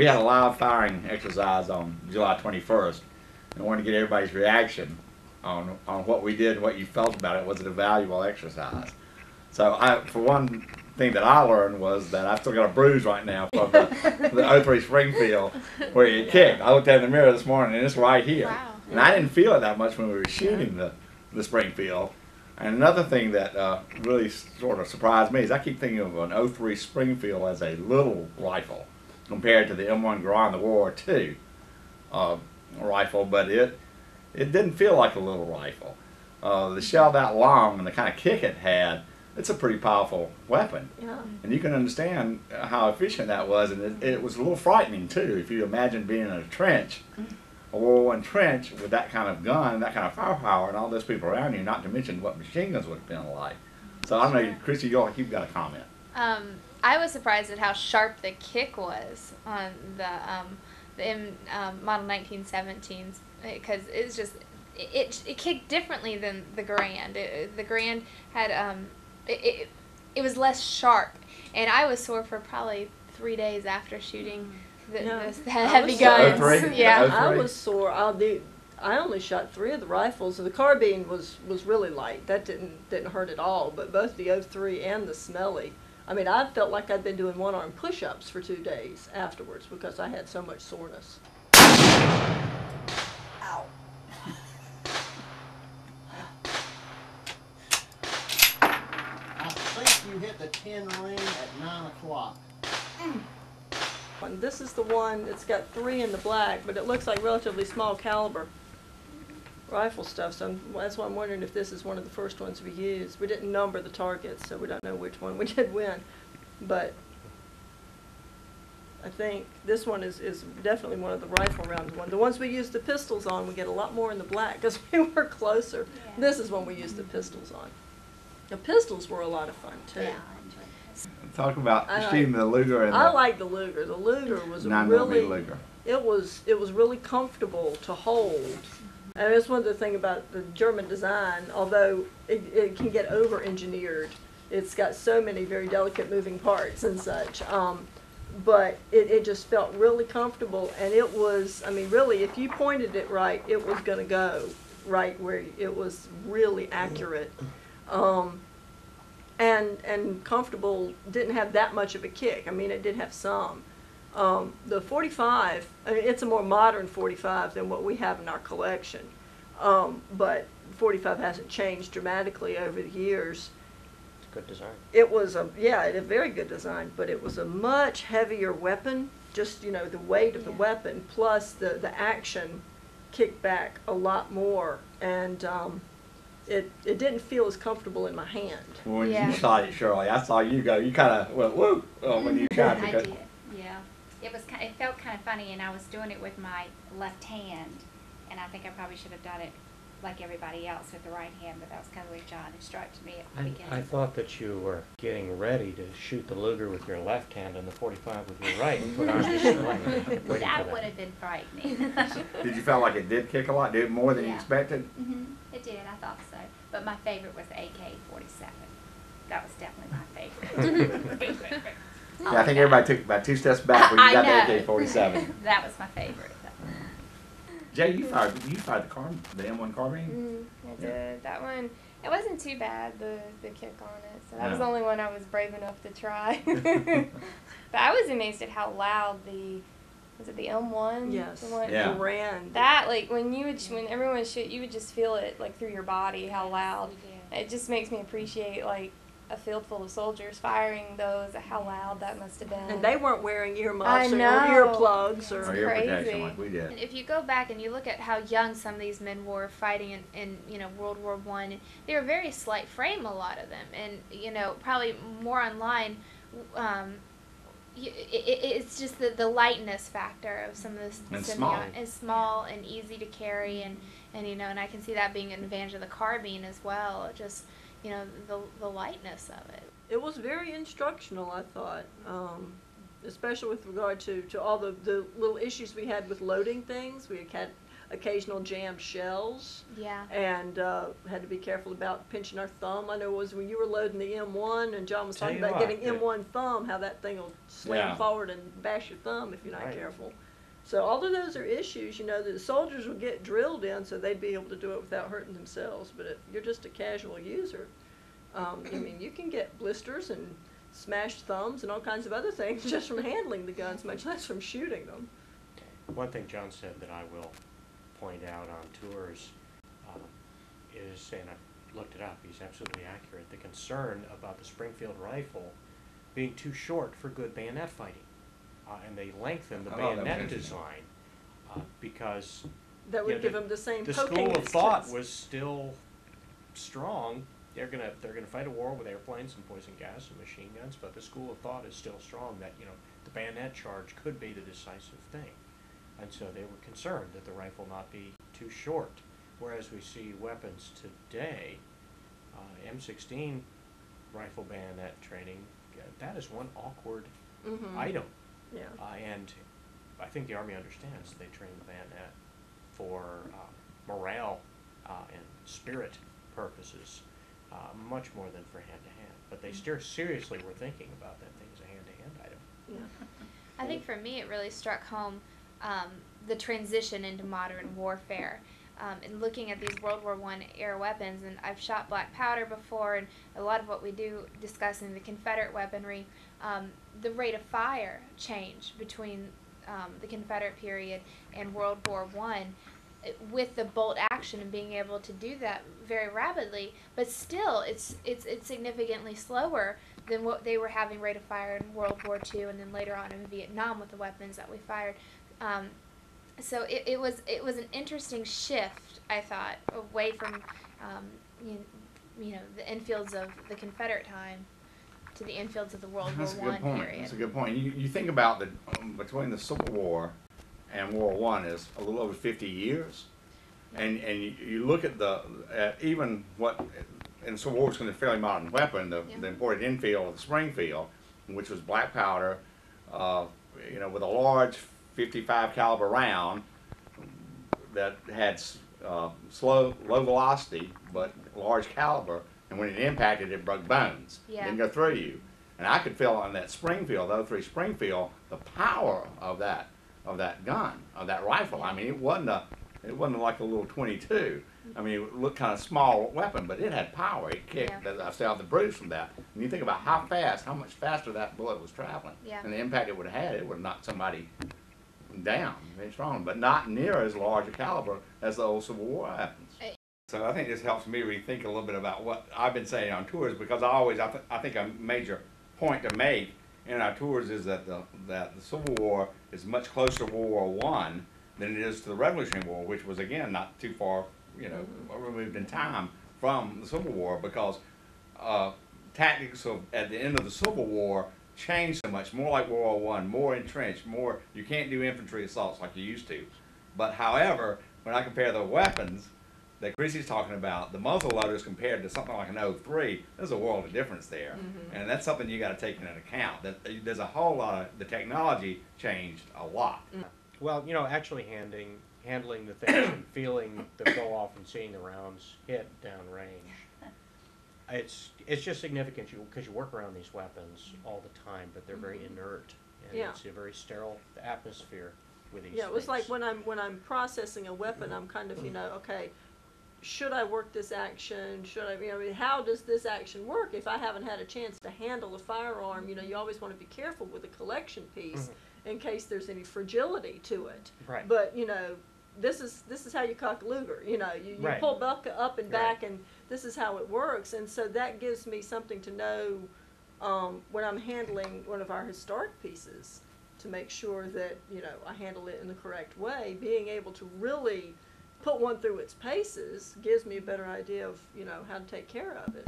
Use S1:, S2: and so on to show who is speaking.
S1: we had a live firing exercise on July 21st, and wanted to get everybody's reaction on what we did and what you felt about it. Was it a valuable exercise? So for one thing that I learned was that I've still got a bruise right now from the 03 Springfield where you kicked. I looked at it in the mirror this morning and it's right here.
S2: Wow.
S1: And I didn't feel it that much when we were shooting the Springfield. And another thing that really sort of surprised me is I keep thinking of an 03 Springfield as a little rifle compared to the M1 Garand, the World War II rifle, but it didn't feel like a little rifle. The shell that long and the kind of kick it had, it's a pretty powerful weapon.
S3: Yeah.
S1: And you can understand how efficient that was, and it was a little frightening too. If you imagine being in a trench, a World War I trench with that kind of gun, that kind of firepower, and all those people around you, not to mention what machine guns would have been like. So I don't know, Chrissy, you've got a comment.
S2: I was surprised at how sharp the kick was on the model 1917s, because it's just it kicked differently than the Garand. The Garand had it was less sharp, and I was sore for probably 3 days after shooting the heavy guns.
S3: Yeah, I was sore. I only shot 3 of the rifles, and the carbine was really light. That didn't hurt at all. But both the 03 and the Smelly, I mean, I felt like I'd been doing one-arm push-ups for 2 days afterwards because I had so much soreness. Ow.
S4: I think you hit the 10 ring at 9 o'clock.
S3: And this is the one that's got 3 in the black, but it looks like relatively small caliber rifle stuff. So that's why I'm wondering if this is one of the first ones we used. We didn't number the targets, so we don't know which one we did when. But I think this one is definitely one of the rifle round ones. The ones we used the pistols on, we get a lot more in the black because we were closer. Yeah. This is one we used the pistols on. The pistols were a lot of fun too.
S2: Yeah.
S1: Talk about shooting the Luger and
S3: I like the Luger. The Luger was really
S1: Luger.
S3: It was really comfortable to hold. And that's one of the things about the German design, although it can get over-engineered. It's got so many very delicate moving parts and such. But it just felt really comfortable, and it was, I mean, really, if you pointed it right, it was going to go right where it was really accurate. And comfortable, didn't have that much of a kick. I mean, it did have some. The 45, I mean, it's a more modern 45 than what we have in our collection. But 45 hasn't changed dramatically over the years.
S5: It's a good design.
S3: It was a very good design, but it was a much heavier weapon. Just, you know, the weight of the weapon plus the action kicked back a lot more, and it didn't feel as comfortable in my hand.
S1: When you shot it, Shirley, I saw you go. You kind of went whoop when you shot it.
S6: I did. Yeah. It felt kind of funny, and I was doing it with my left hand, and I think I probably should have done it like everybody else with the right hand, but that was kind of the way John instructed me at the beginning.
S5: I thought that you were getting ready to shoot the Luger with your left hand and the 45 with your right and put on your display.
S6: That would have been frightening.
S1: Did you feel like it did kick a lot? Did it more than you expected?
S6: It did, I thought so. But my favorite was the AK-47. That was definitely my favorite.
S1: Yeah, I think everybody took about 2 steps back when you got the AK-47.
S6: That was my favorite.
S1: Jay, you fired the M1 carbine?
S2: I did. That one, it wasn't too bad, the kick on it. So that was the only one I was brave enough to try. But I was amazed at how loud was it the M1?
S3: Yes.
S2: The one,
S3: the Rand.
S2: That, like, when everyone would shoot, you would just feel it, like, through your body, how loud. It just makes me appreciate, like, a field full of soldiers firing those, how loud that must have been.
S3: And they weren't wearing earmuffs or earplugs or
S1: ear protection like we did.
S2: And if you go back and you look at how young some of these men were fighting in World War I, they were very slight frame, a lot of them, and probably more online. It's just the lightness factor of some of this.
S1: And small.
S2: It's small and easy to carry, and I can see that being an advantage of the carbine as well. Just the lightness of it.
S3: It was very instructional, I thought, especially with regard to all the little issues we had with loading things. We had occasional jammed shells.
S2: Yeah.
S3: And had to be careful about pinching our thumb. I know it was when you were loading the M1 and John was
S5: Tell
S3: talking
S5: you
S3: about
S5: what,
S3: getting
S5: yeah.
S3: M1 thumb, how that thing will slam
S1: Yeah.
S3: forward and bash your thumb if you're not
S5: Right.
S3: careful. So all of those are issues, you know, that the soldiers will get drilled in so they'd be able to do it without hurting themselves. But if you're just a casual user, I mean, you can get blisters and smashed thumbs and all kinds of other things just from handling the guns, much less from shooting them.
S5: One thing John said that I will point out on tours is, and I looked it up, he's absolutely accurate, the concern about the Springfield rifle being too short for good bayonet fighting. And they lengthened the
S1: I thought that was
S5: bayonet
S1: interesting.
S5: design because
S3: That would
S5: you know,
S3: give them the same
S5: the
S3: poking
S5: school of thought
S3: distance.
S5: was still strong. They're gonna fight a war with airplanes and poison gas and machine guns, but the school of thought is still strong that, you know, the bayonet charge could be the decisive thing. And so they were concerned that the rifle not be too short. Whereas we see weapons today, M16 rifle bayonet training, that is one awkward item.
S3: Yeah.
S5: And I think the Army understands they train the bayonet for morale and spirit purposes, much more than for hand-to-hand. But they still seriously were thinking about that thing as a hand-to-hand item.
S3: Yeah.
S2: I think for me it really struck home the transition into modern warfare. And looking at these World War I era weapons, and I've shot black powder before, and a lot of what we do discuss in the Confederate weaponry, the rate of fire change between the Confederate period and World War I, with the bolt action and being able to do that very rapidly, but still it's significantly slower than what they were having rate of fire in World War II and then later on in Vietnam with the weapons that we fired. So it was an interesting shift, I thought, away from you know the infields of the Confederate time to the infields of the World
S1: That's a
S2: War I
S1: good point.
S2: period.
S1: That's a good point. You think about the between the Civil War and World War I is a little over 50 years, and you look at even what in the Civil War was going to be a fairly modern weapon, the imported infield of the Springfield, which was black powder, you know, with a large 55 caliber round that had low velocity but large caliber, and when it impacted, it broke bones.
S2: Yeah.
S1: It didn't go through you. And I could feel on that Springfield, the 03 Springfield, the power of that gun, of that rifle. I mean, it wasn't like a little 22. I mean, it looked kind of small weapon, but it had power. It kicked.
S2: Yeah.
S1: I saw the bruise from that. And you think about how much faster that bullet was traveling,
S2: Yeah.
S1: and the impact it would have had, it would have knocked somebody down, very strong, but not near as large a caliber as the old Civil War weapons. So I think this helps me rethink a little bit about what I've been saying on tours, because I think a major point to make in our tours is that the Civil War is much closer to World War I than it is to the Revolutionary War, which was again not too far, you know, removed in time from the Civil War, because tactics at the end of the Civil War changed so much, more like World War I, more entrenched, more, you can't do infantry assaults like you used to. But however, when I compare the weapons that Chrissy's talking about, the muzzle loaders compared to something like an 03, there's a world of difference there. And that's something you got to take into account, that there's a whole lot of, the technology changed a lot.
S5: Well, you know, actually handling the things and feeling them go off and seeing the rounds hit downrange, it's just significant because you work around these weapons all the time, but they're very inert, and
S3: Yeah.
S5: it's a very sterile atmosphere with these
S3: Yeah, it was
S5: things.
S3: like when I'm processing a weapon, I'm kind of, you know, okay, should I work this action? Should I, you know, how does this action work if I haven't had a chance to handle a firearm? You know, you always want to be careful with a collection piece in case there's any fragility to it.
S5: Right.
S3: But, you know, this is how you cock a Luger. You know, you
S5: Right.
S3: pull buck up and back,
S5: Right.
S3: and this is how it works. And so that gives me something to know when I'm handling one of our historic pieces, to make sure that, you know, I handle it in the correct way. Being able to really put one through its paces gives me a better idea of, you know, how to take care of it.